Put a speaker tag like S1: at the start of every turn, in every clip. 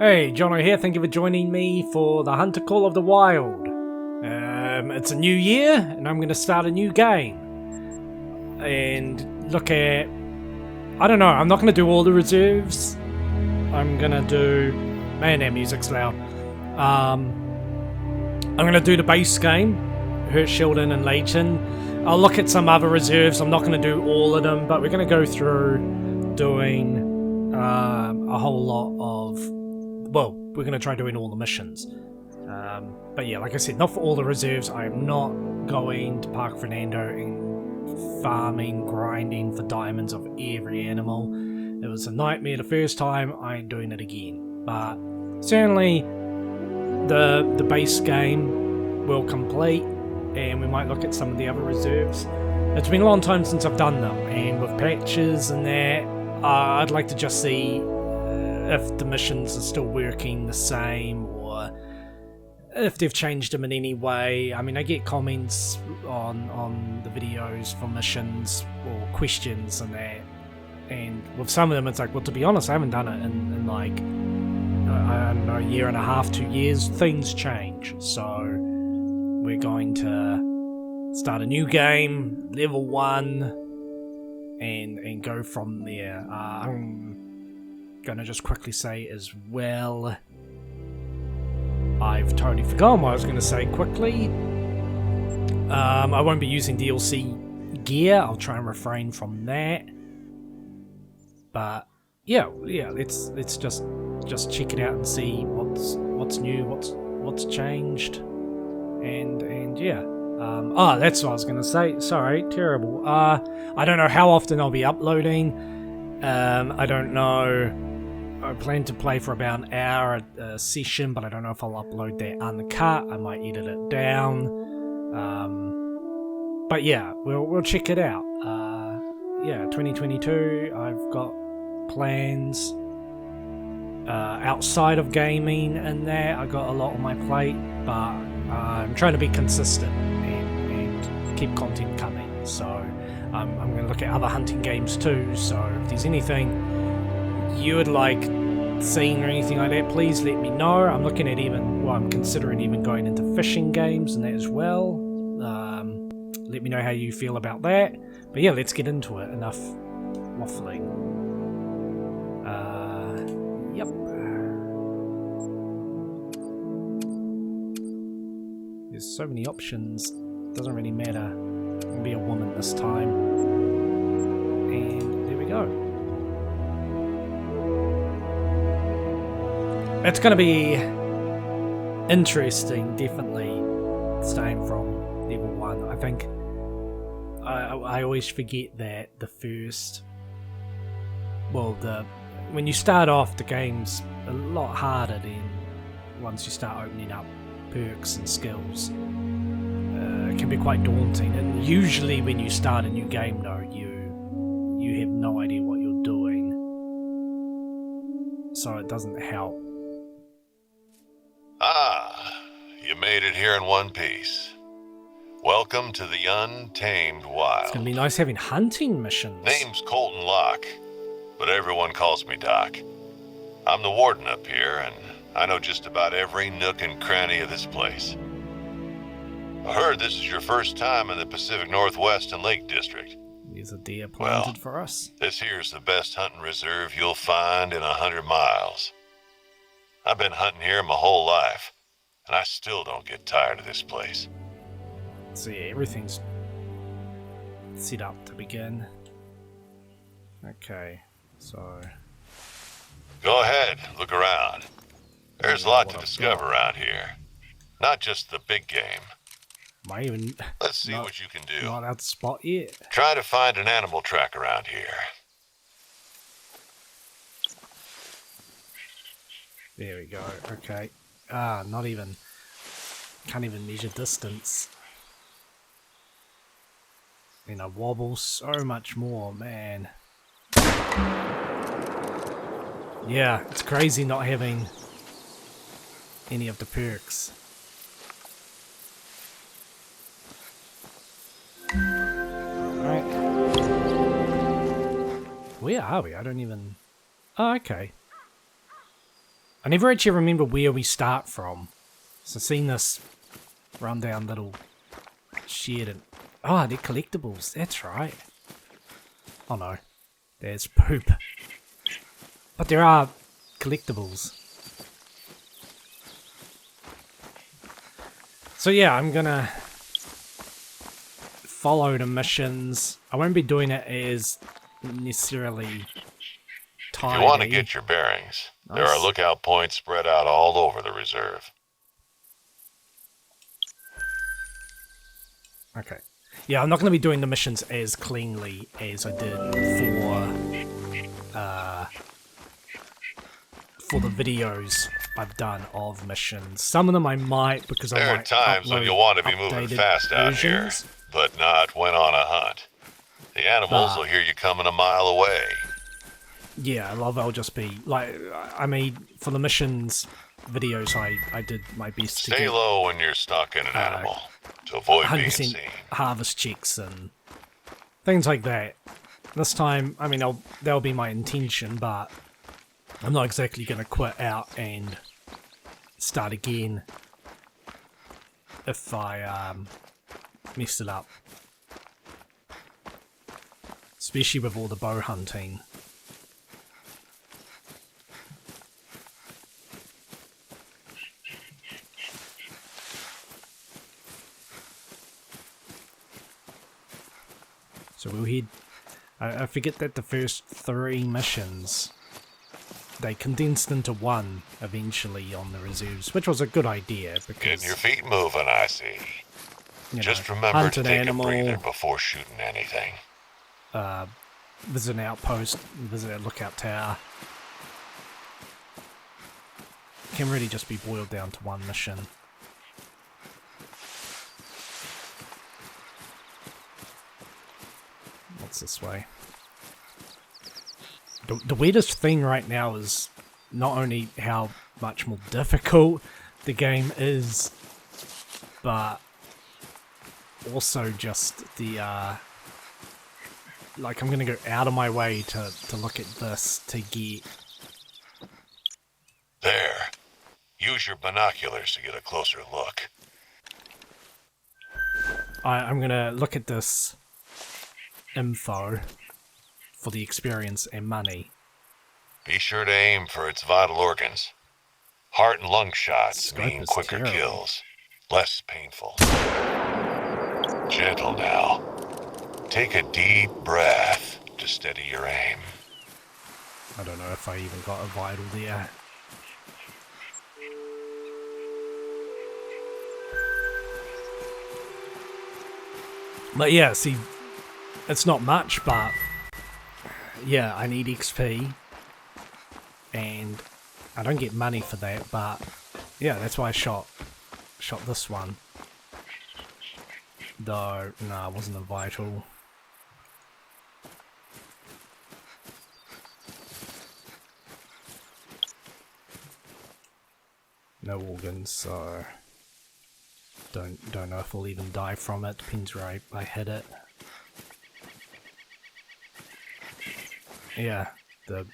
S1: Hey, Jono here, thank you for joining me for the Hunter Call of the Wild. It's a new year, and I'm going to start a new game. And look at... I don't know, I'm not going to do all the reserves. I'm going to do... Man, that music's loud. I'm going to do the base game, Hurt, Sheldon, and Leighton. I'll look at some other reserves, I'm not going to do all of them, but we're going to go through doing a whole lot of... Well, we're going to try doing all the missions. But yeah, like I said, not for all the reserves. I am not going to Park Fernando and farming, grinding for diamonds of every animal. It was a nightmare the first time, I ain't doing it again. But certainly the base game will complete, and we might look at some of the other reserves. It's been a long time since I've done them, and with patches and that, I'd like to just see if the missions are still working the same, or if they've changed them in any way. I mean, I get comments on the videos for missions or questions and that, and with some of them it's like, well, to be honest, I haven't done it in like, I don't know, a year and a half, 2 years. Things change, so we're going to start a new game, level 1, and go from there. I'm gonna just quickly say as well, I've totally forgotten what I was gonna say quickly. I won't be using DLC gear, I'll try and refrain from that. But yeah, let's just check it out and see what's new, what's changed, and yeah. That's what I was gonna say. Sorry, terrible. I don't know how often I'll be uploading. I don't know. I plan to play for about an hour a session, but I don't know if I'll upload that uncut. I might edit it down. But yeah, we'll check it out. Yeah, 2022, I've got plans outside of gaming and that. I got a lot on my plate, but I'm trying to be consistent and keep content coming. So I'm going to look at other hunting games too. So if there's anything you would like seeing or anything like that, please let me know. I'm looking at I'm considering even going into fishing games and that as well. Let me know how you feel about that. But yeah, let's get into it. Enough waffling. Yep. There's so many options. Doesn't really matter. I'm gonna be a woman this time. And there we go. It's going to be interesting, definitely, staying from level 1. I think I always forget that the first... Well, when you start off, the game's a lot harder than once you start opening up perks and skills. It can be quite daunting, and usually when you start a new game, though, you have no idea what you're doing. So it doesn't help.
S2: You made it here in one piece. Welcome to the Untamed Wild.
S1: It's gonna be nice having hunting missions.
S2: Name's Colton Locke, but everyone calls me Doc. I'm the warden up here, and I know just about every nook and cranny of this place. I heard this is your first time in the Pacific Northwest and Lake District.
S1: There's a deer planted for us.
S2: This here's the best hunting reserve you'll find in 100 miles. I've been hunting here my whole life, and I still don't get tired of this place.
S1: So yeah, everything's set up to begin. Okay, so...
S2: Go ahead, look around. There's a lot to discover around here. Not just the big game.
S1: Might even...
S2: Let's see what you can do.
S1: Not out to spot yet.
S2: Try to find an animal track around here.
S1: There we go, okay. Not even... Can't even measure distance. And I wobble so much more, man. Yeah, it's crazy not having any of the perks. Alright. Where are we? I don't even... Oh, okay. I never actually remember where we start from. So seeing this rundown little shed and... Oh, they're collectibles. That's right. Oh no. There's poop. But there are collectibles. So yeah, I'm gonna follow the missions. I won't be doing it as necessarily tidy.
S2: If you want to get your bearings, there are lookout points spread out all over the reserve.
S1: Okay. Yeah, I'm not going to be doing the missions as cleanly as I did for the videos I've done of missions. Some of them I might, because I might
S2: There are times when you'll want to be moving fast out here, but not when on a hunt. The animals will hear you coming a mile away.
S1: Yeah, I'll just be, like, I mean, for the missions videos, I did my best to
S2: Stay low when you're stalking an animal, to avoid being
S1: 100%
S2: seen.
S1: harvest checks and things like that. This time, I mean, that'll be my intention, but I'm not exactly going to quit out and start again if I mess it up. Especially with all the bow hunting. So we'll head... I forget that the first 3 missions, they condensed into one eventually on the reserves, which was a good idea because...
S2: Getting your feet moving, I see. Just remember to take a breather before shooting anything.
S1: Visit an outpost, visit a lookout tower. Can really just be boiled down to one mission. What's this way? The weirdest thing right now is not only how much more difficult the game is, but also just the like I'm gonna go out of my way to look at this to get...
S2: There. Use your binoculars to get a closer look.
S1: I'm gonna look at this info for the experience and money.
S2: Be sure to aim for its vital organs. Heart and lung shots mean quicker kills, less painful. Gentle now. Take a deep breath to steady your aim.
S1: I don't know if I even got a vital there. But yeah, see, it's not much, but yeah, I need XP, and I don't get money for that, but yeah, that's why I shot this one. Though, no, it wasn't a vital. No organs, so don't know if I'll even die from it. Depends where I hit it. Yeah, the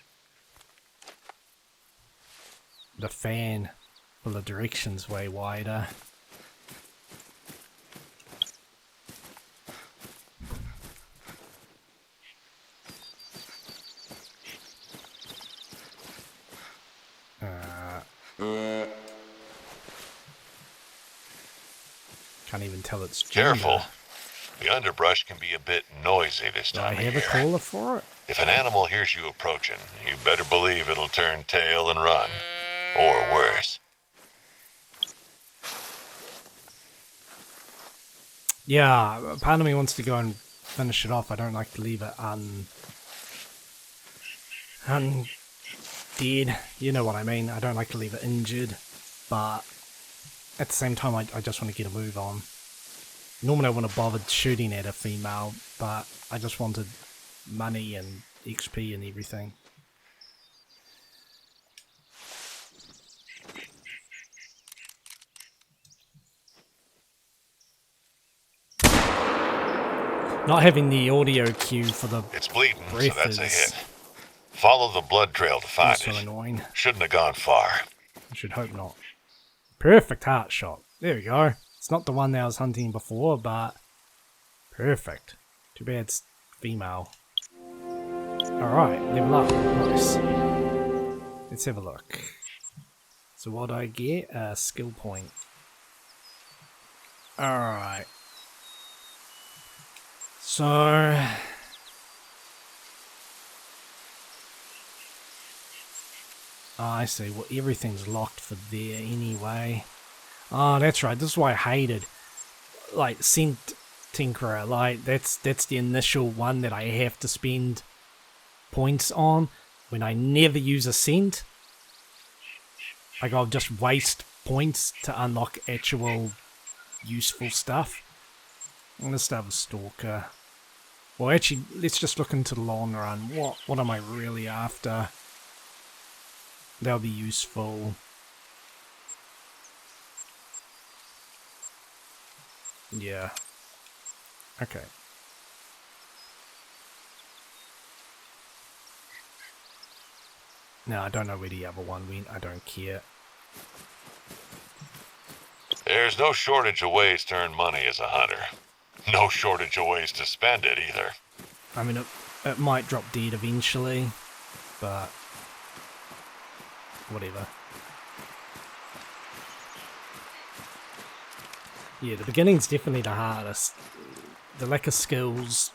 S1: fan for the direction's way wider. Can't even tell it's gender.
S2: Careful. The underbrush can be a bit noisy this time of year.
S1: Do I have a caller for it?
S2: If an animal hears you approaching, you better believe it'll turn tail and run. Or worse.
S1: Yeah, part of me wants to go and finish it off. I don't like to leave it undead. You know what I mean. I don't like to leave it injured. But at the same time, I just want to get a move on. Normally I wouldn't have bothered shooting at a female, but I just wanted money and XP and everything. Not having the audio cue for the
S2: It's bleeding, so
S1: breath
S2: that's a
S1: is
S2: hit. Follow the blood trail to find
S1: so
S2: it.
S1: annoying.
S2: Shouldn't have gone far.
S1: I should hope not. Perfect heart shot. There we go. It's not the one that I was hunting before, but perfect. Too bad it's female. Alright, level up. Nice. Let's have a look. So what do I get? A skill point. Alright. So... Oh, I see. Well, everything's locked for there anyway. Oh, that's right. This is why I hated, like, Scent Tinkerer. Like, that's the initial one that I have to spend points on when I never use a scent. Like, I'll just waste points to unlock actual useful stuff. I'm gonna start with Stalker. Well, actually, let's just look into the long run. What am I really after? That'll be useful. Yeah. Okay. No, I don't know where the other one went. I don't care.
S2: There's no shortage of ways to earn money as a hunter. No shortage of ways to spend it either.
S1: I mean, it might drop dead eventually, but whatever. Yeah, the beginning's definitely the hardest. The lack of skills,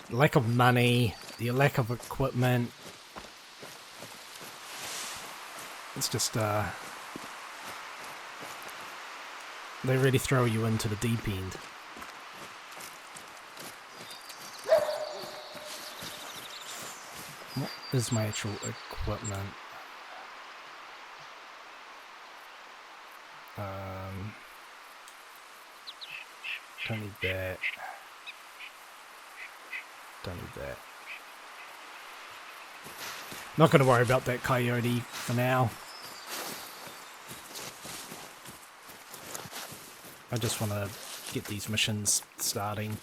S1: the lack of money, the lack of equipment. It's just, they really throw you into the deep end. What is my actual equipment? Don't need that. Don't need that. Not going to worry about that coyote for now. I just want to get these missions starting.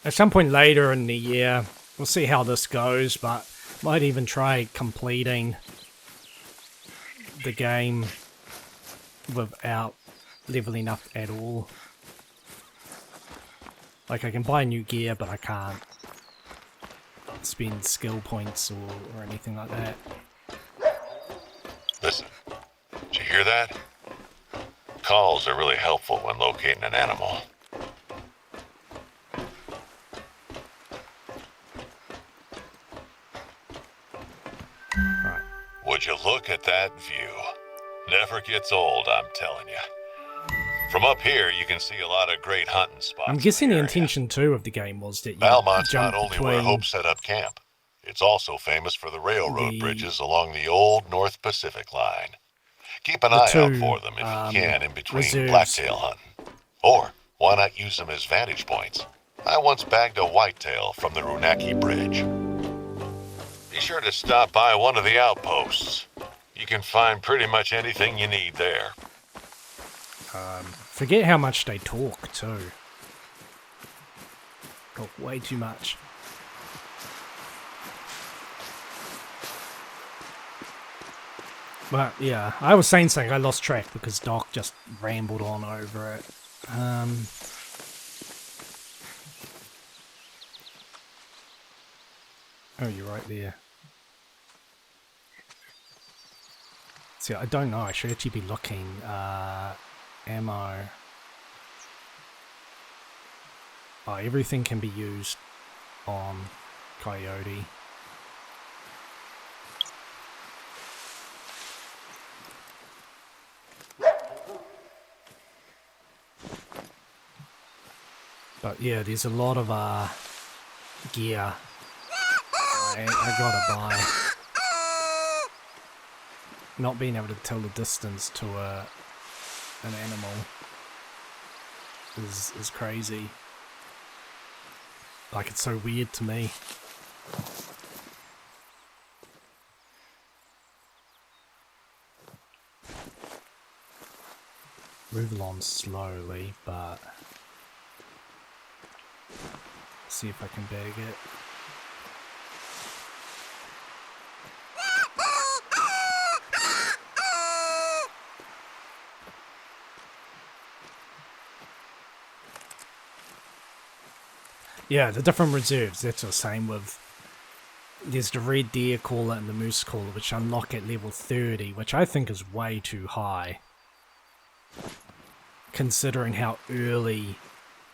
S1: At some point later in the year, we'll see how this goes, but might even try completing the game without leveling up at all. Like, I can buy new gear, but I can't spend skill points or anything like that.
S2: Listen, did you hear that? Calls are really helpful when locating an animal.
S1: Right.
S2: Would you look at that view? Never gets old, I'm telling you. From up here, you can see a lot of great hunting spots.
S1: I'm guessing
S2: in
S1: the
S2: area.
S1: intention too of the game was that you
S2: Valmont's
S1: jump
S2: not only
S1: between
S2: where Hope set up camp, it's also famous for the railroad bridges along the old North Pacific line. Keep an eye out for them if you can in between
S1: reserves.
S2: blacktail hunting. Or why not use them as vantage points? I once bagged a whitetail from the Runaki Bridge. Be sure to stop by one of the outposts. You can find pretty much anything you need there.
S1: Forget how much they talk too. Talk way too much. But yeah, I was saying something, I lost track because Doc just rambled on over it. Oh, you're right there. See, I don't know, I should actually be looking. Ammo. Oh, everything can be used on Coyote. But yeah, there's a lot of gear I gotta buy. Not being able to tell the distance to an animal is crazy. Like, it's so weird to me. Move along slowly, but see if I can bag it. Yeah, the different reserves, that's the same with... There's the red deer caller and the moose caller, which unlock at level 30, which I think is way too high. Considering how early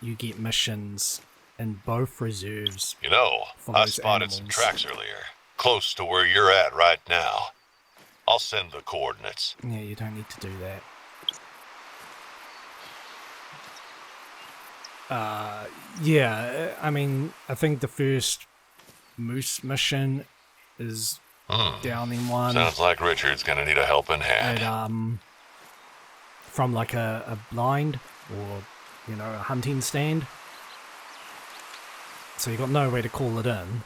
S1: you get missions in both reserves.
S2: You know,
S1: for
S2: I
S1: those
S2: spotted some
S1: animals.
S2: tracks earlier, close to where you're at right now. I'll send the coordinates.
S1: Yeah, you don't need to do that. Yeah, I mean, I think the first moose mission is down in one.
S2: Sounds like Richard's gonna need a helping hand.
S1: At, from like a blind or, you know, a hunting stand. So you got no way to call it in.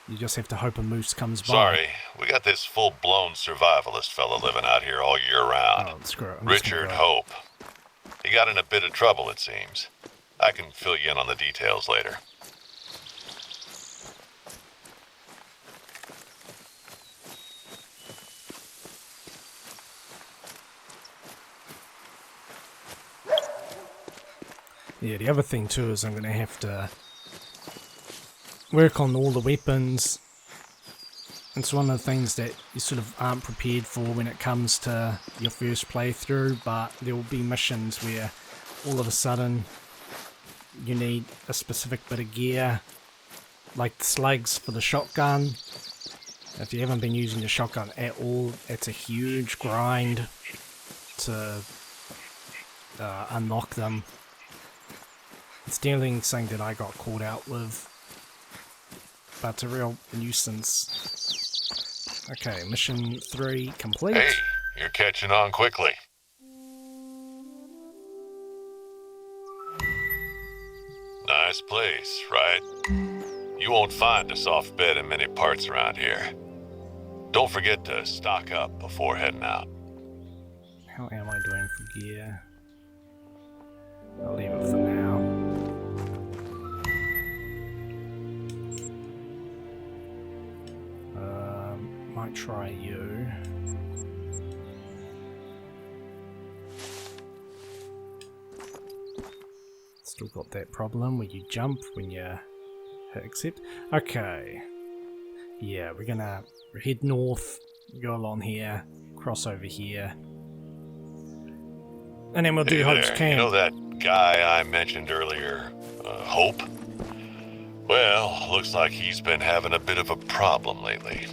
S1: You just have to hope a moose comes by.
S2: Sorry, we got this full-blown survivalist fella living out here all year round.
S1: Oh, screw it.
S2: Richard Hope. He got in a bit of trouble, it seems. I can fill you in on the details later.
S1: Yeah, the other thing too is I'm going to have to work on all the weapons. It's one of the things that you sort of aren't prepared for when it comes to your first playthrough, but there will be missions where all of a sudden you need a specific bit of gear, like the slugs for the shotgun. If you haven't been using the shotgun at all, it's a huge grind to unlock them. It's definitely something that I got caught out with, but it's a real nuisance. Okay, mission 3 complete.
S2: Hey, you're catching on quickly. Nice place, right? You won't find a soft bed in many parts around here. Don't forget to stock up before heading out.
S1: How am I doing for gear? I'll leave it for now. Might try you. Still got that problem where you jump when you hit accept. Okay. Yeah, we're gonna head north, go along here, cross over here. And then we'll do Hope's
S2: there.
S1: Camp.
S2: You know that guy I mentioned earlier, Hope? Well, looks like he's been having a bit of a problem lately.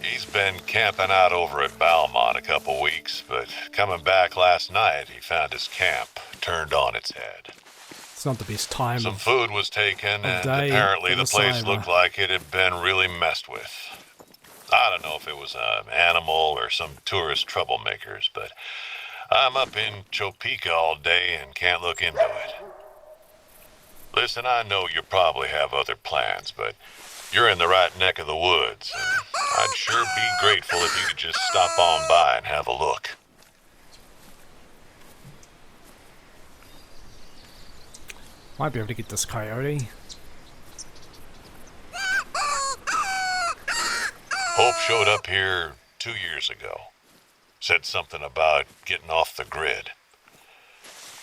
S2: He's been camping out over at Balmont a couple weeks, but coming back last night, he found his camp turned on its head.
S1: It's not the best time.
S2: Some food was taken, and
S1: day
S2: apparently
S1: for
S2: the
S1: the
S2: place
S1: cyber.
S2: looked like it had been really messed with. I don't know if it was an animal or some tourist troublemakers, but I'm up in Topeka all day and can't look into it. Listen, I know you probably have other plans, but you're in the right neck of the woods, and I'd sure be grateful if you could just stop on by and have a look.
S1: Might be able to get this coyote.
S2: Hope showed up here 2 years ago. Said something about getting off the grid.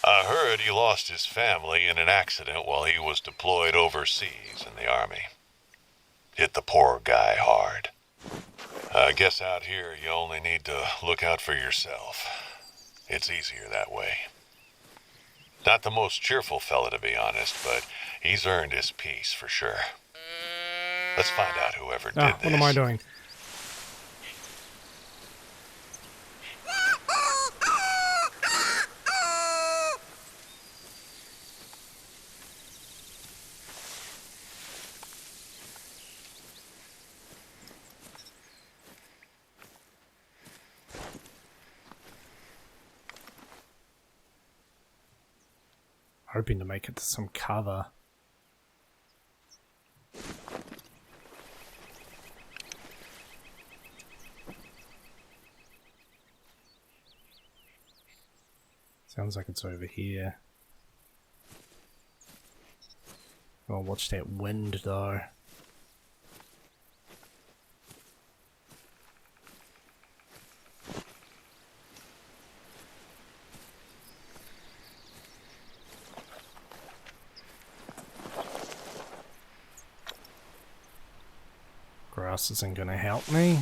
S2: I heard he lost his family in an accident while he was deployed overseas in the army. Hit the poor guy hard. I guess out here you only need to look out for yourself. It's easier that way. Not the most cheerful fella, to be honest, but he's earned his peace for sure. Let's find out whoever did this.
S1: What am I doing? Hoping to make it to some cover. Sounds like it's over here. Oh, watch that wind though. Grass isn't gonna help me.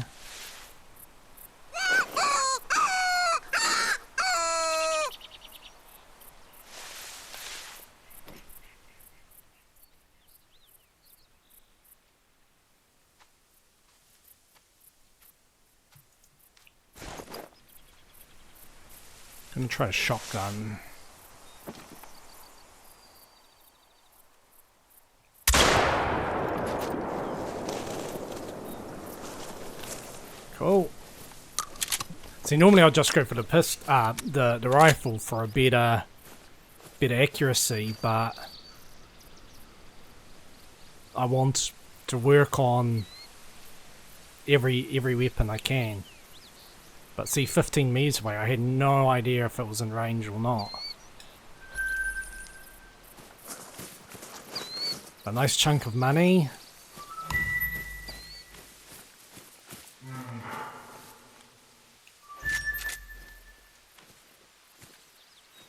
S1: Gonna try a shotgun. Cool. See, normally I'll just go for the rifle for a better accuracy, but I want to work on every weapon I can. But see, 15 meters away, I had no idea if it was in range or not. A nice chunk of money.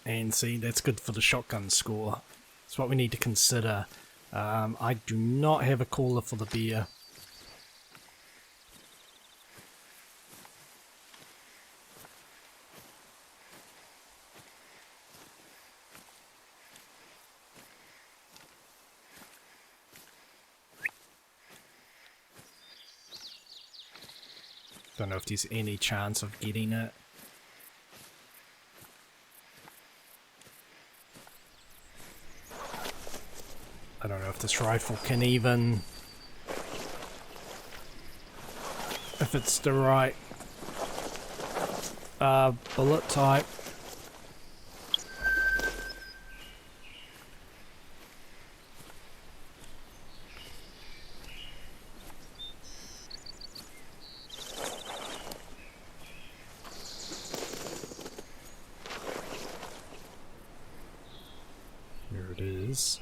S1: And see, that's good for the shotgun score. That's what we need to consider. I do not have a caller for the beer. Don't know if there's any chance of getting it. I don't know if this rifle can even... if it's the right bullet type. Here it is.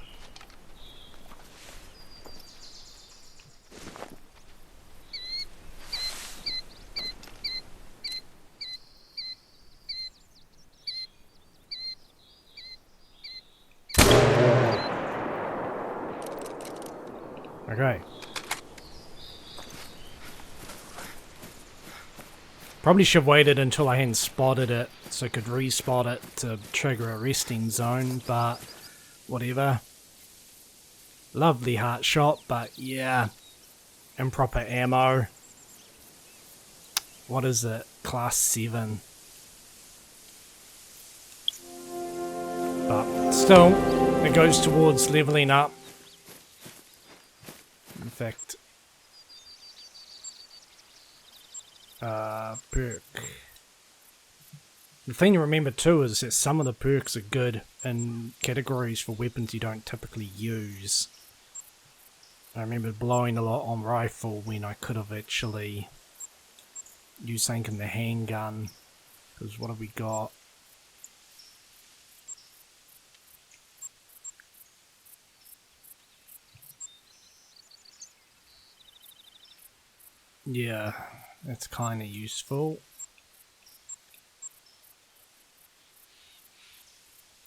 S1: Okay. Probably should have waited until I hadn't spotted it so I could respot it to trigger a resting zone, but whatever. Lovely heart shot, but yeah, improper ammo. What is it? Class 7. But still, it goes towards leveling up. In fact, perk. The thing to remember too is that some of the perks are good in categories for weapons you don't typically use. I remember blowing a lot on rifle when I could have actually used something in the handgun. Because what have we got? Yeah, that's kind of useful.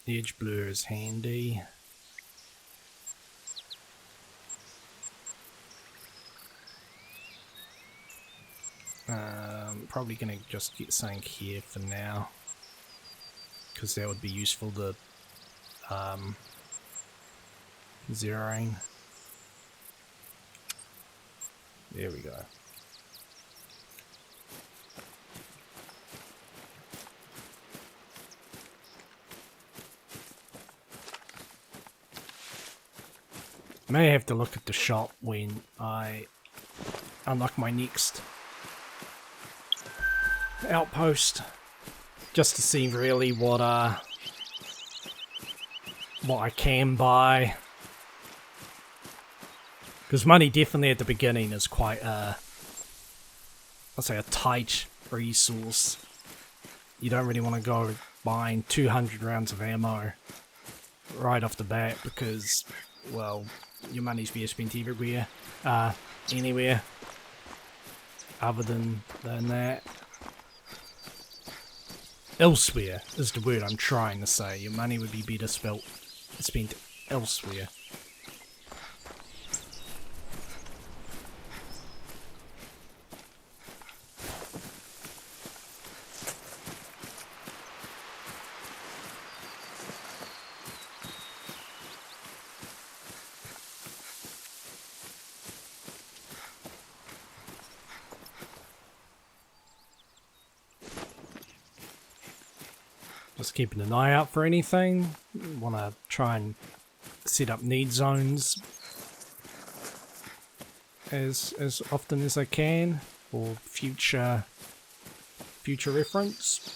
S1: The edge blur is handy. Probably gonna just get something here for now, because that would be useful to zeroing. There we go. May have to look at the shop when I unlock my next outpost, just to see really what I can buy. Because money definitely at the beginning is quite a, let's say, a tight resource. You don't really want to go buying 200 rounds of ammo right off the bat, because well, your money's being spent everywhere, anywhere other than that. Elsewhere is the word I'm trying to say. Your money would be better spent elsewhere. Just keeping an eye out for anything. Want to try and set up need zones as often as I can for future reference.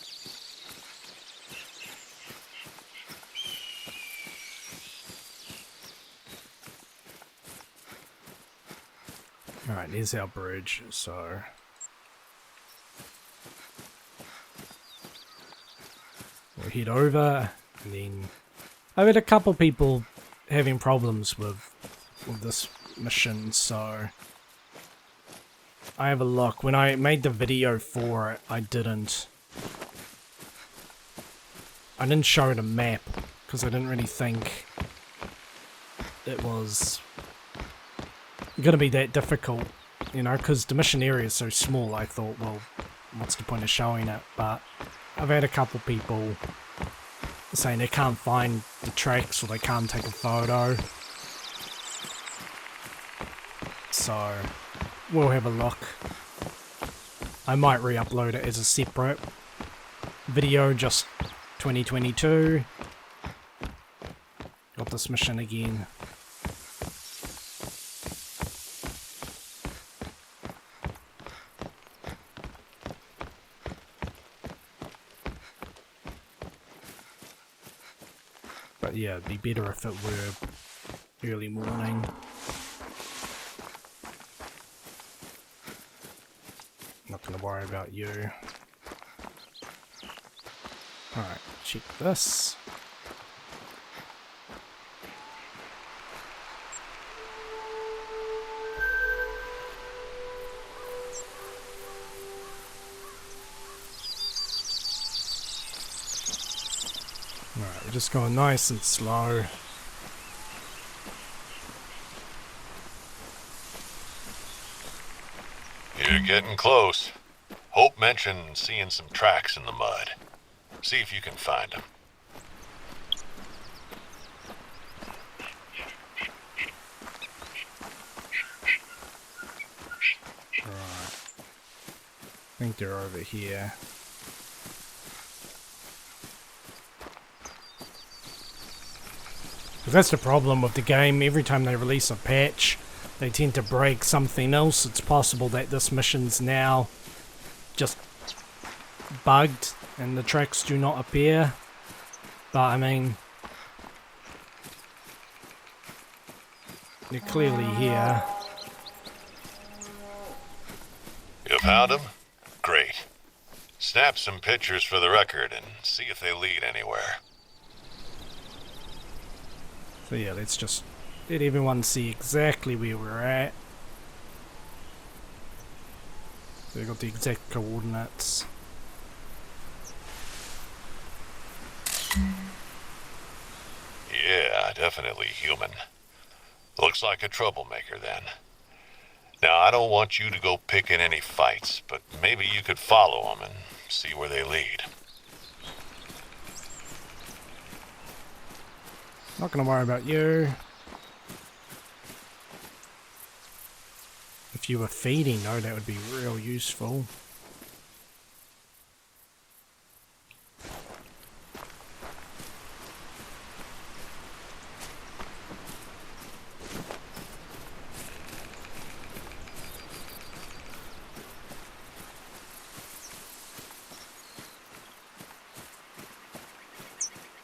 S1: Alright, there's our bridge, so we'll head over, and then I've had a couple people having problems with this mission, so I have a look. When I made the video for it, I didn't show the map because I didn't really think it was gonna be that difficult, you know, because the mission area is so small. I thought, well, what's the point of showing it? But I've had a couple people saying they can't find the tracks or they can't take a photo. So we'll have a look. I might re-upload it as a separate video, just 2022. Got this mission again. But yeah, it'd be better if it were early morning. Not gonna worry about you. Alright, check this. Alright, we're just going nice and slow.
S2: You're getting close. Hope mentioned seeing some tracks in the mud. See if you can find them.
S1: Right. I think they're over here. That's the problem with the game. Every time they release a patch, they tend to break something else. It's possible that this mission's now just bugged and the tracks do not appear. But I mean, they're clearly here.
S2: You found them? Great. Snap some pictures for the record and see if they lead anywhere.
S1: So yeah, let's just let everyone see exactly where we're at. So we've got the exact coordinates.
S2: Yeah, definitely human. Looks like a troublemaker then. Now, I don't want you to go picking any fights, but maybe you could follow them and see where they lead.
S1: Not gonna worry about you. If you were feeding though, that would be real useful.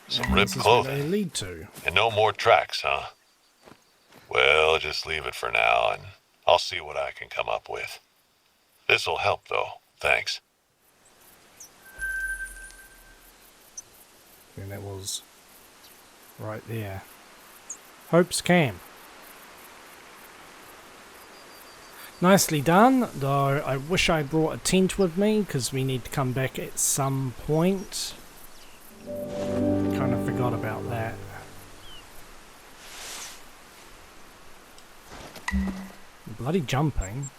S2: Some ripped
S1: This is where they
S2: clothing.
S1: lead to.
S2: And no more tracks, huh? Well, just leave it for now, and I'll see what I can come up with. This'll help, though. Thanks.
S1: And that was right there. Hopes can. Nicely done, though I wish I brought a tent with me because we need to come back at some point. Kind of forgot about that. Bloody jumping.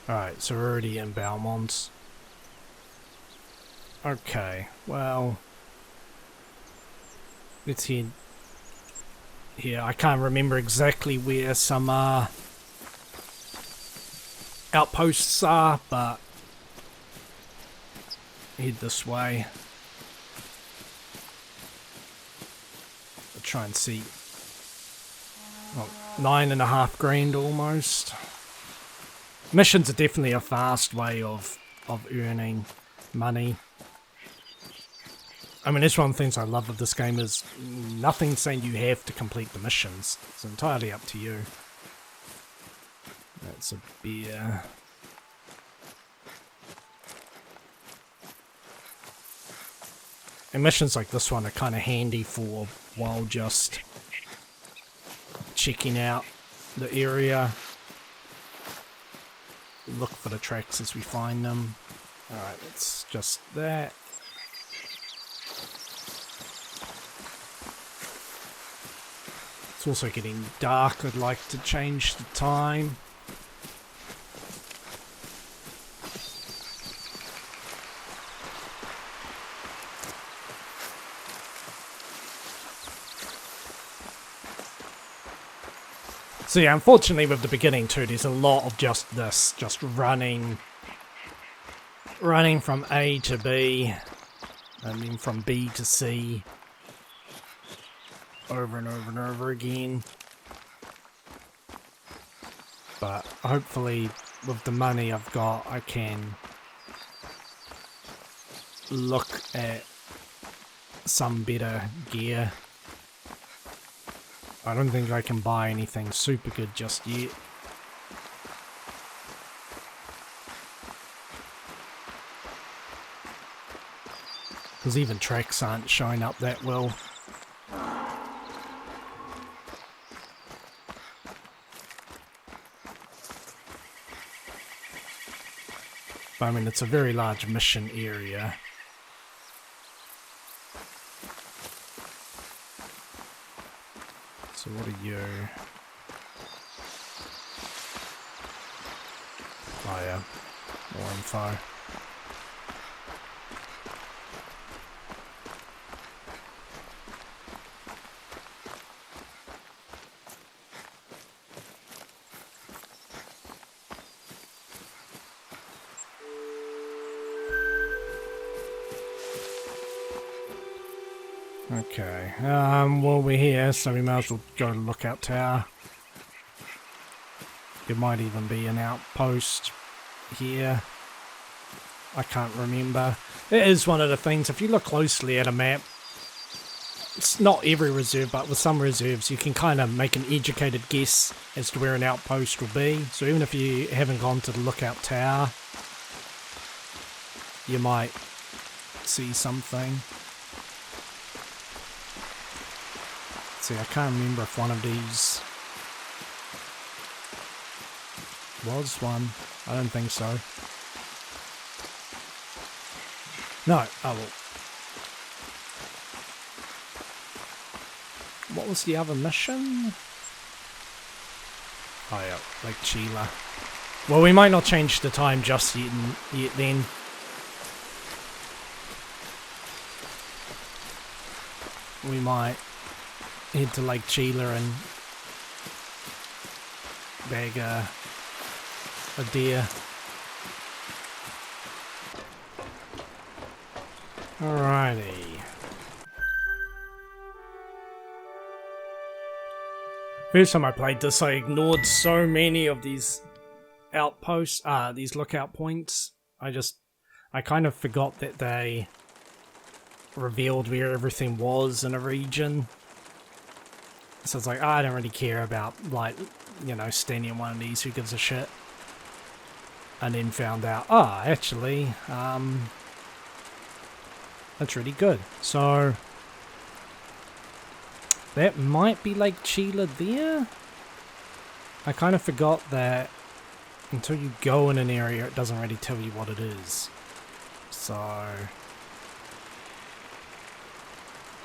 S1: Alright, so we're already in Balmont. Okay, well... let's head here. I can't remember exactly where some outposts are, but head this way. I'll try and see. Oh, 9.5 grand almost. Missions are definitely a fast way of earning money. I mean, that's one of the things I love of this game is nothing saying you have to complete the missions. It's entirely up to you. That's a beer. And missions like this one are kind of handy for while just checking out the area. Look for the tracks as we find them. Alright, it's just that. It's also getting dark. I'd like to change the time. So yeah, unfortunately with the beginning too, there's a lot of just this, just running from A to B, and then from B to C, over and over and over again. But hopefully with the money I've got, I can look at some better gear. I don't think I can buy anything super good just yet. Because even tracks aren't showing up that well. But I mean, it's a very large mission area. So what are you? Oh yeah, more info. Okay, well we're here, so we might as well go to the lookout tower. There might even be an outpost here. I can't remember. It is one of the things, if you look closely at a map, it's not every reserve, but with some reserves you can kind of make an educated guess as to where an outpost will be. So even if you haven't gone to the lookout tower, you might see something. See, I can't remember if one of these was one. I don't think so. No, oh well. What was the other mission? Oh yeah, Lake Chile. Well, we might not change the time just yet then. We might head to Lake Chile and bag a deer. Alrighty. First time I played this, I ignored so many of these outposts, these lookout points. I kind of forgot that they revealed where everything was in a region. So it's like, I don't really care about, like, you know, standing in one of these, who gives a shit? And then found out, actually, That's really good. So that might be Lake Chile there. I kind of forgot that until you go in an area, it doesn't really tell you what it is. So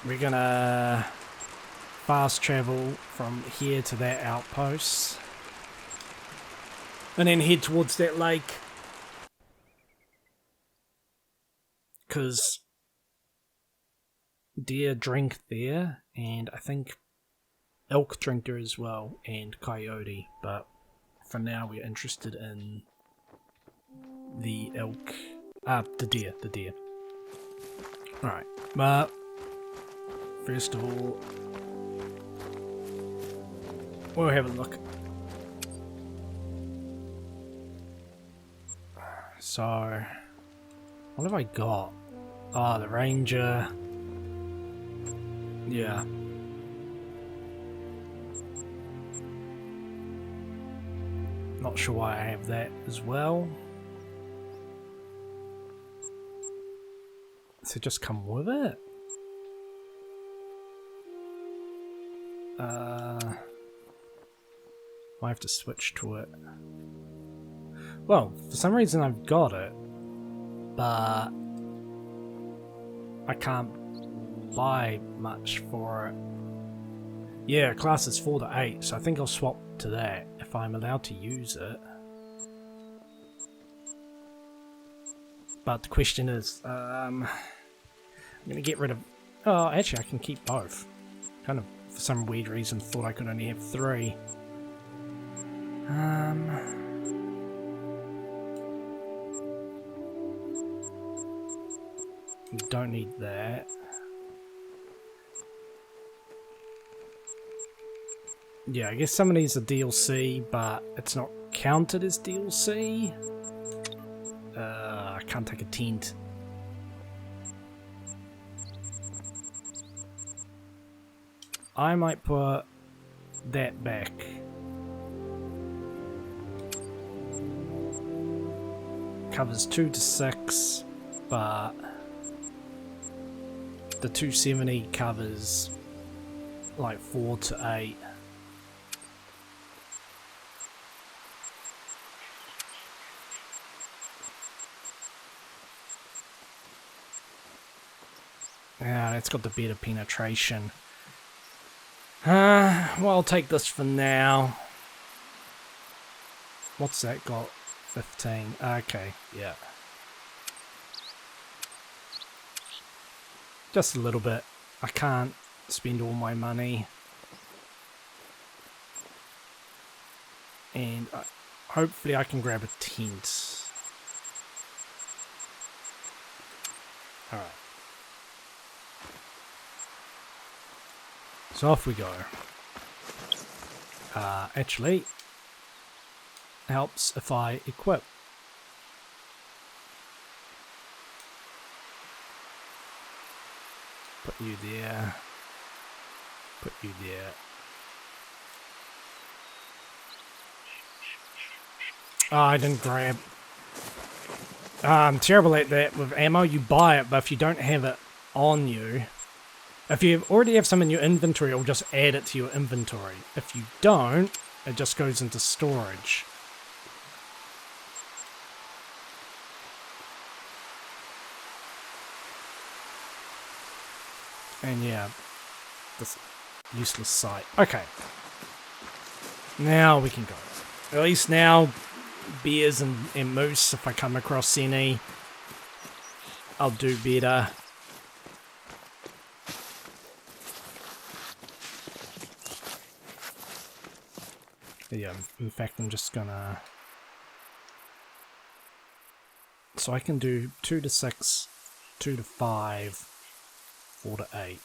S1: we're gonna fast travel from here to that outpost and then head towards that lake, because deer drink there, and I think elk drink there as well, and coyote, but for now we're interested in the elk, the deer. Alright, but first of all, we'll have a look. So, what have I got? Ah, the ranger. Yeah. Not sure why I have that as well. So just come with it? I have to switch to it. Well, for some reason I've got it, but I can't buy much for it. Yeah, class is 4 to 8, so I think I'll swap to that if I'm allowed to use it. But the question is, I'm gonna get rid of... Oh, actually I can keep both. Kind of, for some weird reason, thought I could only have 3. We don't need that. Yeah, I guess some of these are DLC, but it's not counted as DLC. I can't take a tent. I might put that back. Covers 2 to 6, but the 270 covers like 4 to 8. Yeah, it's got the better penetration. Well, I'll take this for now. What's that got? 15. Okay, yeah. Just a little bit. I can't spend all my money. And hopefully I can grab a tent. Alright. So off we go. Actually, helps if I equip. Put you there. Put you there. Oh, I didn't grab. I'm terrible at that with ammo. You buy it, but if you don't have it on you, if you already have some in your inventory, it'll just add it to your inventory. If you don't, it just goes into storage. And yeah, this useless site. Okay. Now we can go. At least now, bears and moose, if I come across any, I'll do better. Yeah, in fact, I'm just gonna... So I can do 2 to 6, 2 to 5, 4 to 8.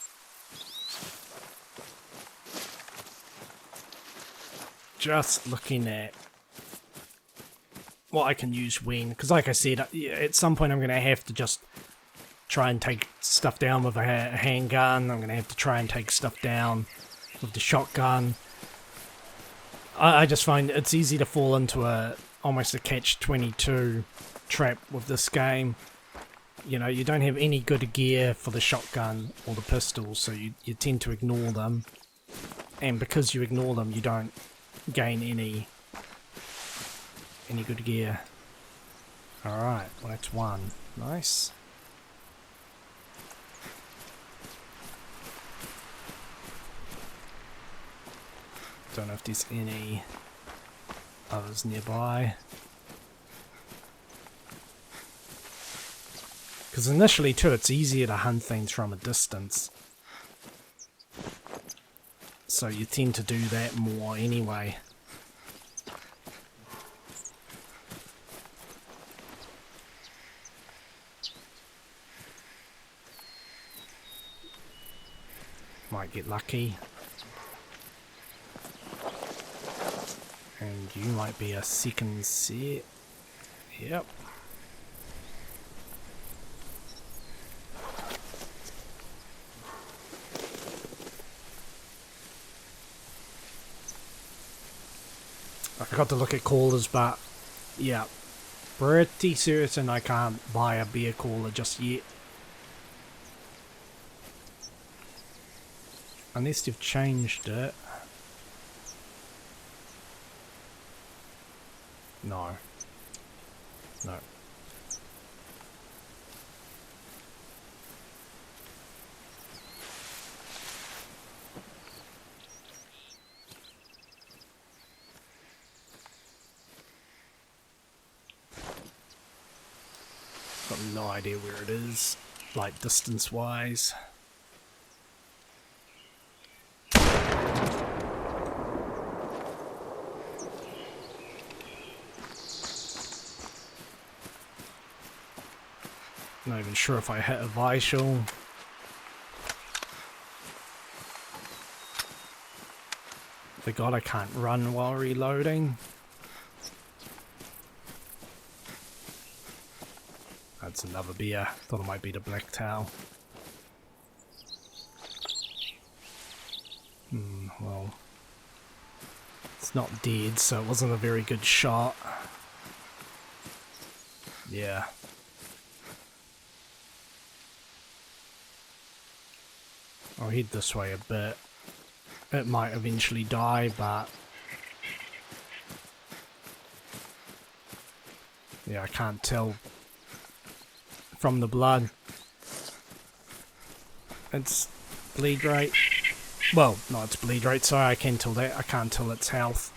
S1: Just looking at what I can use when, because like I said, at some point I'm going to have to just try and take stuff down with a handgun. I'm going to have to try and take stuff down with the shotgun. I just find it's easy to fall into almost a catch-22 trap with this game. you know, you don't have any good gear for the shotgun or the pistol, so you tend to ignore them. And because you ignore them, you don't gain any good gear. Alright, well that's one. Nice. Don't know if there's any others nearby. Because initially too, it's easier to hunt things from a distance. So you tend to do that more anyway. Might get lucky. And you might be a second set. Yep. I forgot to look at callers, but yeah, pretty certain I can't buy a bear caller just yet. Unless they've changed it. No. No. Got no idea where it is, like distance-wise. Not even sure if I hit a vital. Thank God I can't run while reloading. That's another beer. Thought it might be the black towel. Well, it's not dead, so it wasn't a very good shot. Yeah. I'll head this way a bit. It might eventually die, but yeah, I can't tell from the blood. It's bleed rate. Well, no, it's bleed rate, sorry, I can tell that. I can't tell its health.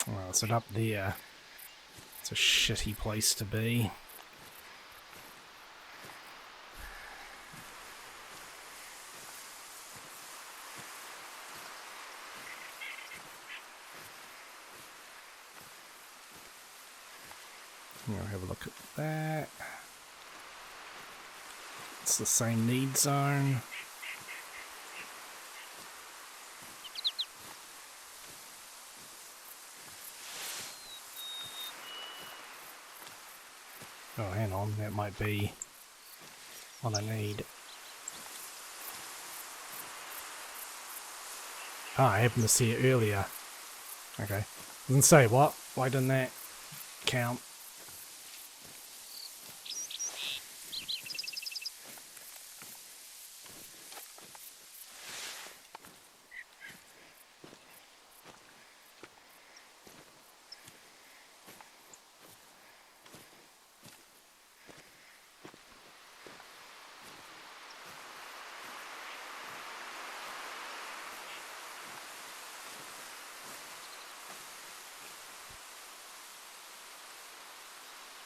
S1: Well, it's up there. It's a shitty place to be. I'll have a look at that. It's the same need zone. Oh, hang on, that might be what I need. Ah, I happened to see it earlier. Okay. Doesn't say what? Why didn't that count?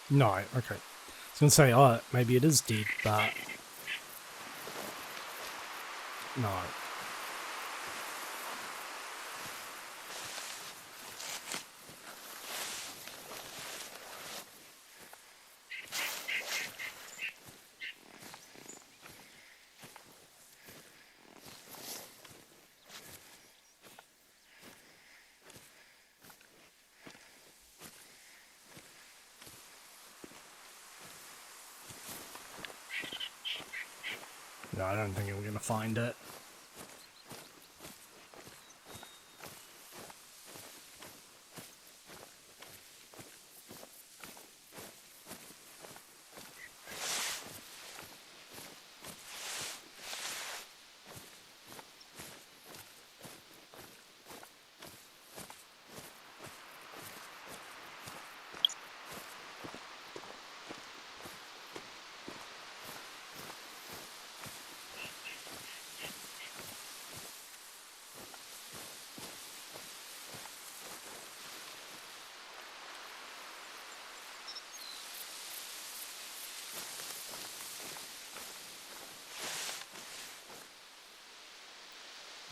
S1: No, okay. I was going to say, oh, maybe it is dead, but no. No, I don't think we're going to find it.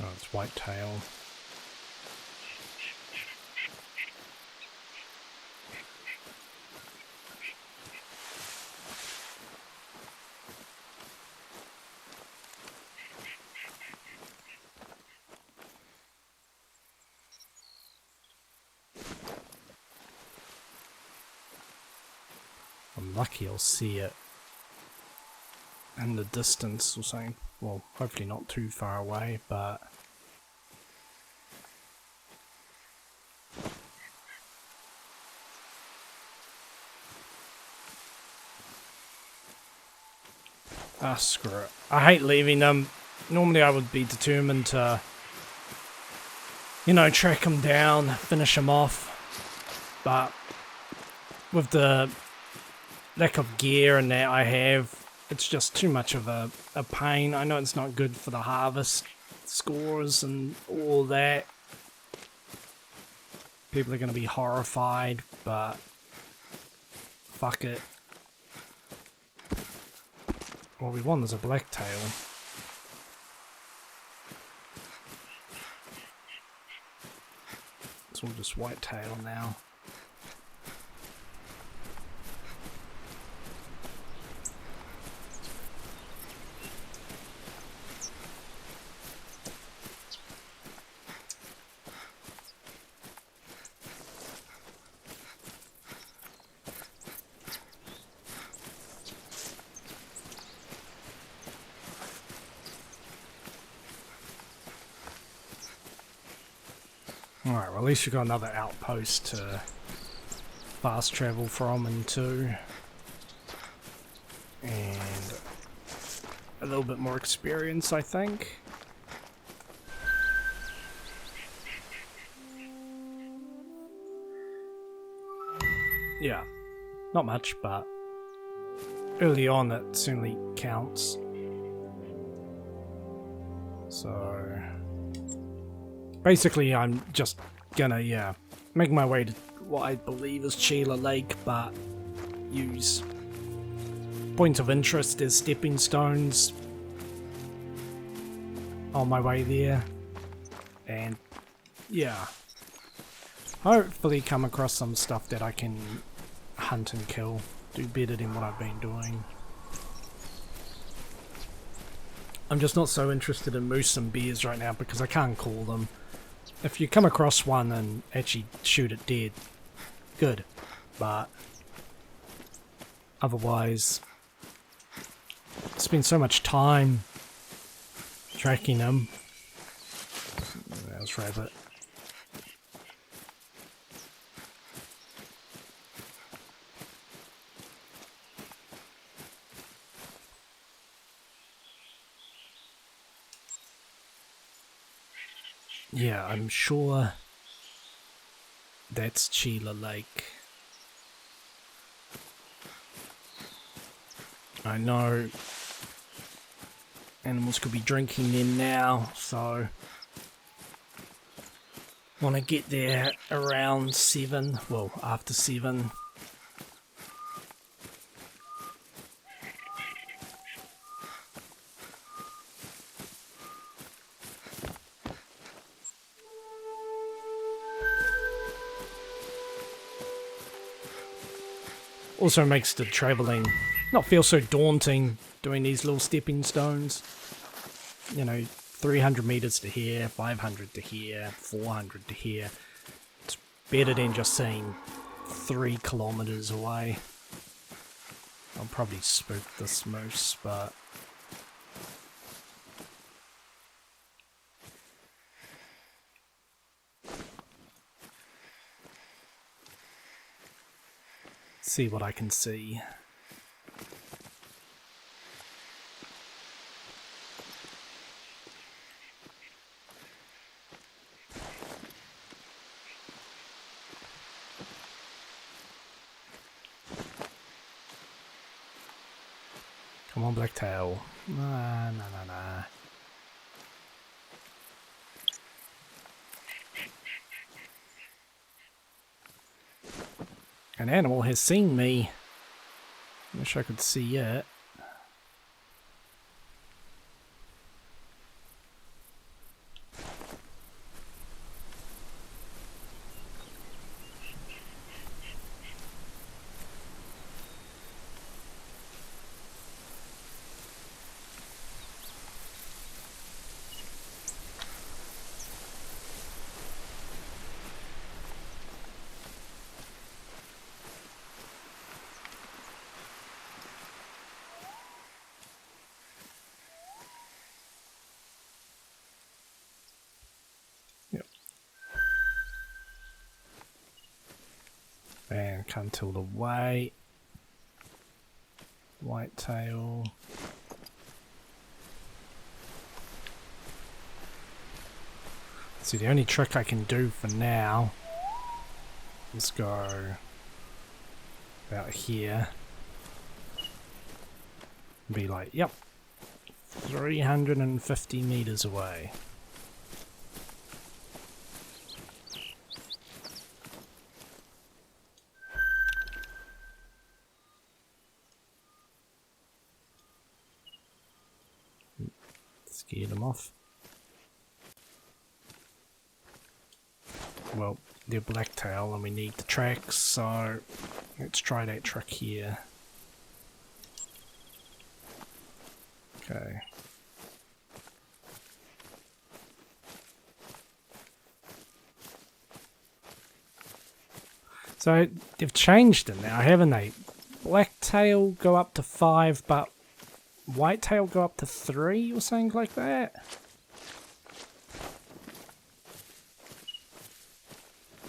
S1: Oh, it's whitetail. I'm lucky I'll see it in the distance or something. Well, hopefully not too far away, but... Ah, screw it. I hate leaving them. Normally I would be determined to, you know, track them down, finish them off. But with the lack of gear and that I have, it's just too much of a pain. I know it's not good for the harvest scores and all that. People are going to be horrified, but fuck it. What we want is a blacktail. It's all just whitetail now. Alright, well at least we've got another outpost to fast travel from and to. And a little bit more experience, I think. Yeah, not much, but early on it certainly counts. So... basically, I'm just gonna, make my way to what I believe is Chile Lake, but use points of interest as stepping stones on my way there. And, yeah. Hopefully come across some stuff that I can hunt and kill. Do better than what I've been doing. I'm just not so interested in moose and bears right now because I can't call them. If you come across one and actually shoot it dead, good. But otherwise, spend so much time tracking them. There's rabbit. Yeah, I'm sure that's Chile Lake. I know animals could be drinking in now, so want to get there around 7, well, after 7. Also makes the travelling not feel so daunting doing these little stepping stones. You know, 300 meters to here, 500 to here, 400 to here. It's better than just saying 3 kilometers away. I'll probably spook this moose, but see what I can see. Come on, blacktail. Nah. An animal has seen me. Wish I could see it. And can't tell the weight. Whitetail. See, the only trick I can do for now is go about here. Be like, yep, 350 meters away. Scared them off. Well, they're blacktail and we need the tracks, so let's try that trick here. Okay. So they've changed it now, haven't they? Blacktail go up to 5, but whitetail go up to 3 or something like that?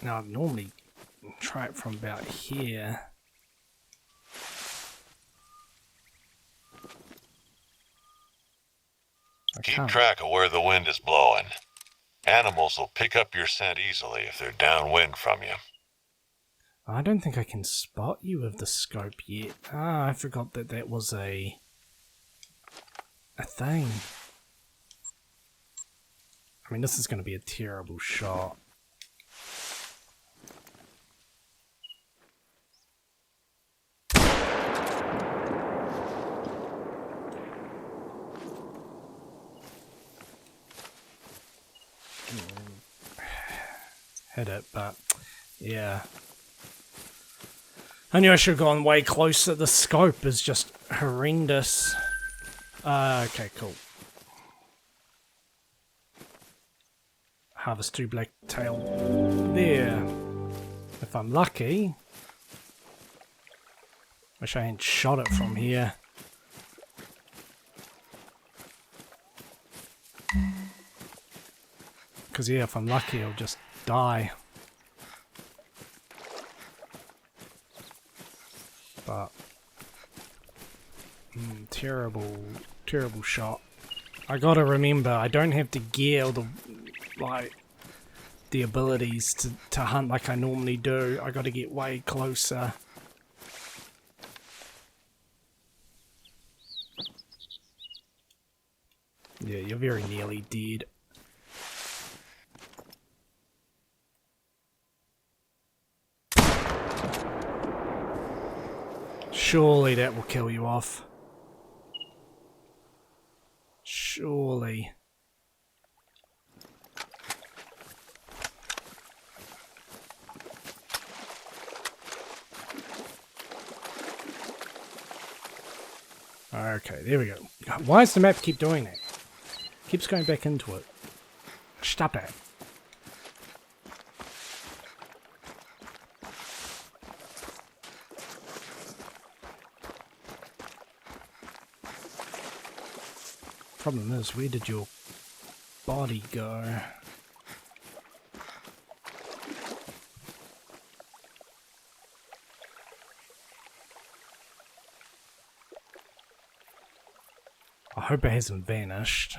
S1: Now I'd normally try it from about here.
S2: Keep track of where the wind is blowing. Animals will pick up your scent easily if they're downwind from you.
S1: I don't think I can spot you with the scope yet. Ah, I forgot that that was a thing. I mean, this is going to be a terrible shot. Hit it, but yeah. I knew I should have gone way closer. The scope is just horrendous. Okay, cool. Harvest 2 blacktail there. If I'm lucky. Wish I hadn't shot it from here. Because yeah, if I'm lucky, I'll just die. But terrible shot. I gotta remember, I don't have the gear or the abilities to hunt like I normally do. I gotta get way closer. Yeah, you're very nearly dead. Surely that will kill you off. Surely. Okay, there we go. Why does the map keep doing that? Keeps going back into it. Stop it. Problem is, where did your body go? I hope it hasn't vanished.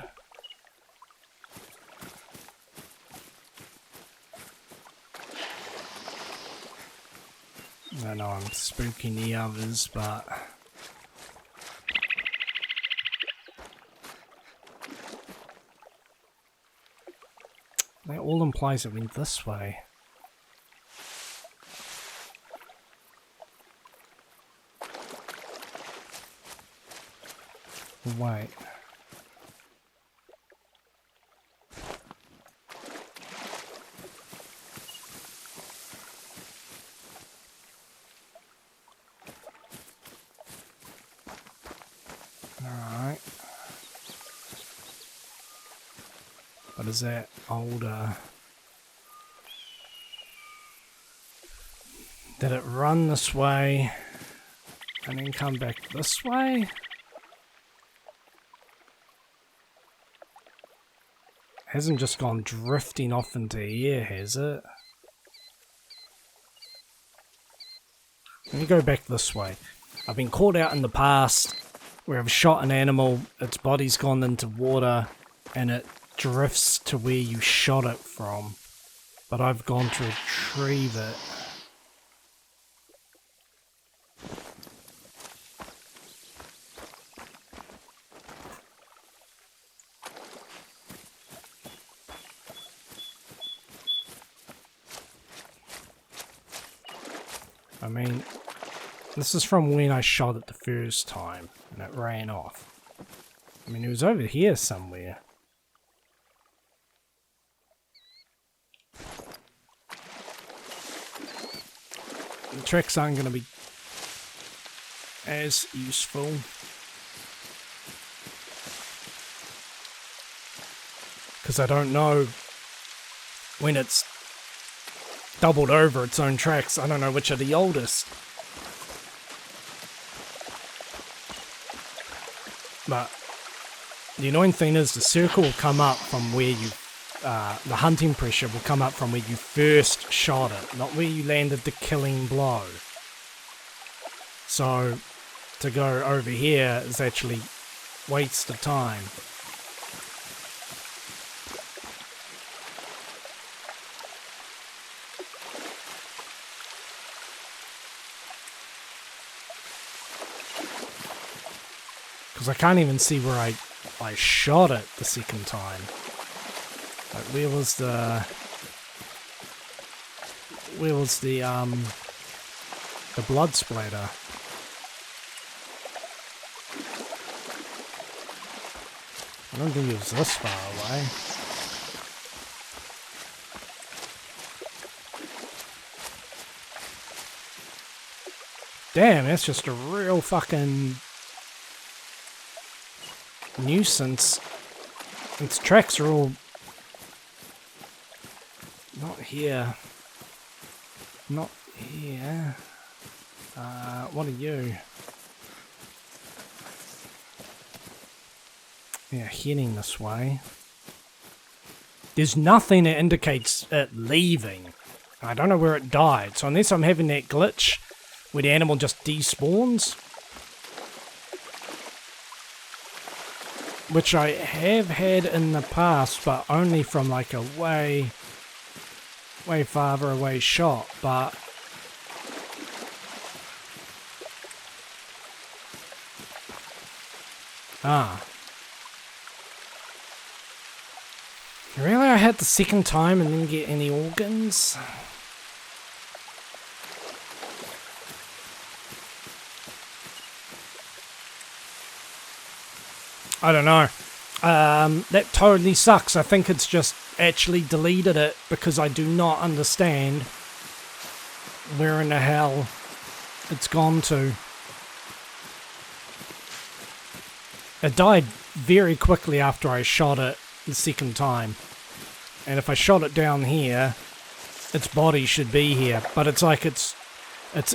S1: I know I'm spooking the others, but... They all implies it went this way. Wait. Alright. What is that older? Did it run this way and then come back this way? Hasn't just gone drifting off into air, has it? Let me go back this way. I've been caught out in the past where I've shot an animal, its body's gone into water, and it drifts to where you shot it from. But I've gone to retrieve it. I mean, this is from when I shot it the first time, and it ran off. I mean, it was over here somewhere. The tracks aren't going to be as useful. Because I don't know when it's doubled over its own tracks. I don't know which are the oldest. But the annoying thing is the circle will come up from where you, the hunting pressure will come up from where you first shot it, not where you landed the killing blow. So to go over here is actually waste of time. Because I can't even see where I shot it the second time. Like, where was the blood splatter? I don't think it was this far away. Damn, that's just a real fucking nuisance. Its tracks are all not here. Not here. What are you? Yeah, heading this way. There's nothing that indicates it leaving. I don't know where it died, so unless I'm having that glitch where the animal just despawns, which I have had in the past, but only from like a way farther away shot, but really, I had the second time and didn't get any organs? I don't know. That totally sucks. I think it's just actually deleted it because I do not understand where in the hell it's gone to. It died very quickly after I shot it the second time. And if I shot it down here, its body should be here. But it's like it's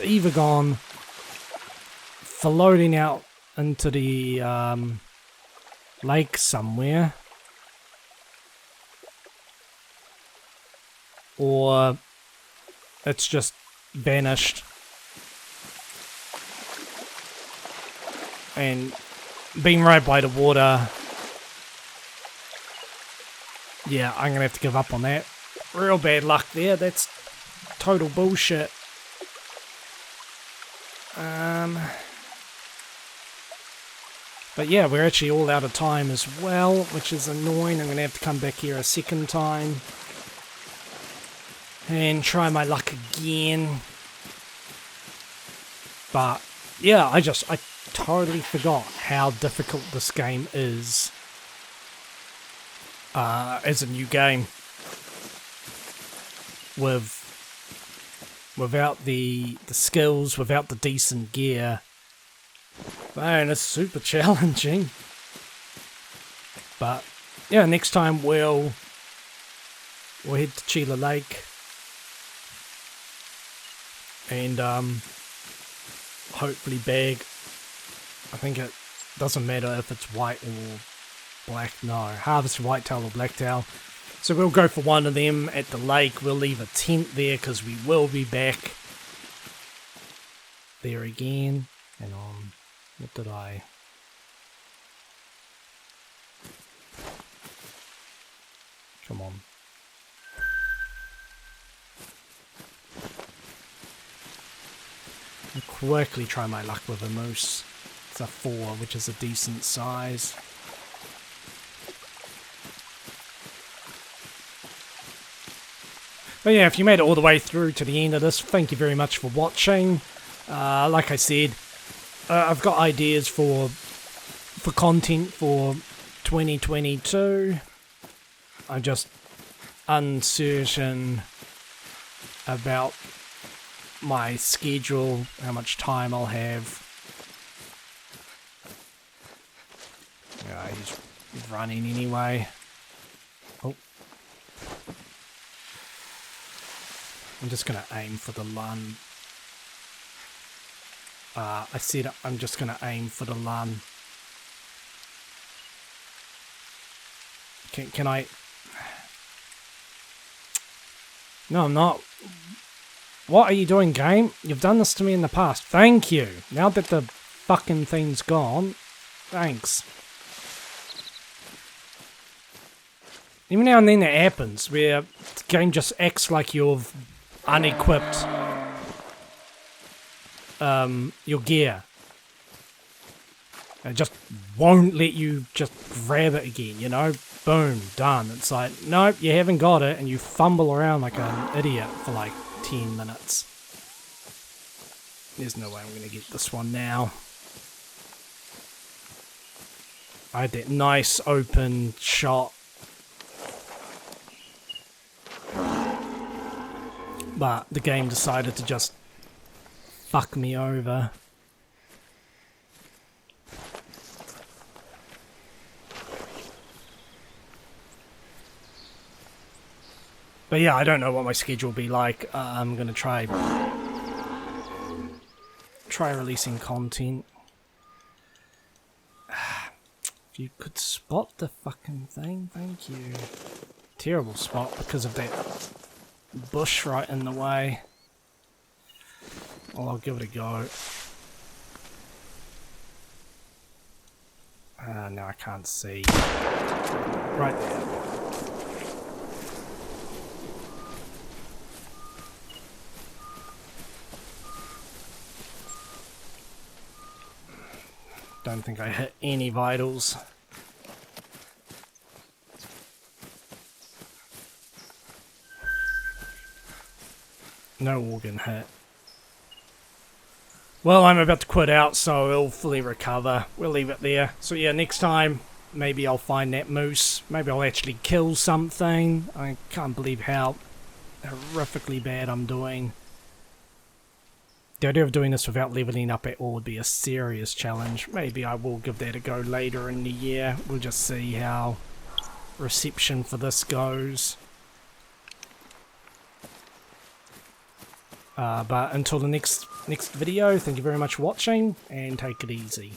S1: either gone floating out into the lake somewhere, or it's just vanished and being right by the water. Yeah, I'm gonna have to give up on that. Real bad luck there. That's total bullshit. But yeah, we're actually all out of time as well, which is annoying. I'm gonna have to come back here a second time and try my luck again. But yeah, I totally forgot how difficult this game is as a new game. Without the skills, without the decent gear. Man, it's super challenging. But yeah, next time we'll head to Chile Lake and hopefully bag. I think it doesn't matter if it's white or black. No, harvest whitetail or blacktail. So we'll go for one of them at the lake. We'll leave a tent there because we will be back there again. And what did I... Come on. I'll quickly try my luck with a moose. It's a 4, which is a decent size. But yeah, if you made it all the way through to the end of this, thank you very much for watching. Like I said, I've got ideas for content for 2022. I'm just uncertain about my schedule, how much time I'll have. Yeah, he's running anyway. Oh. I'm just going to aim for the lung. I said I'm just going to aim for the lung. Can I... No, I'm not. What are you doing, game? You've done this to me in the past. Thank you. Now that the fucking thing's gone, thanks. Even now and then it happens where the game just acts like you've unequipped your gear. It just won't let you just grab it again, you know? Boom, done. It's like, nope, you haven't got it, and you fumble around like an idiot for like 10 minutes. There's no way I'm going to get this one now. I had that nice open shot. But the game decided to just fuck me over. But yeah, I don't know what my schedule will be like. I'm gonna try releasing content. If you could spot the fucking thing, thank you. Terrible spot because of that bush right in the way. Well, I'll give it a go. No, I can't see. Right there. Don't think I hit any vitals. No organ hit. Well, I'm about to quit out, so it'll fully recover. We'll leave it there. So yeah, next time, maybe I'll find that moose. Maybe I'll actually kill something. I can't believe how horrifically bad I'm doing. The idea of doing this without leveling up at all would be a serious challenge. Maybe I will give that a go later in the year. We'll just see how reception for this goes. But until the next video, thank you very much for watching, and take it easy.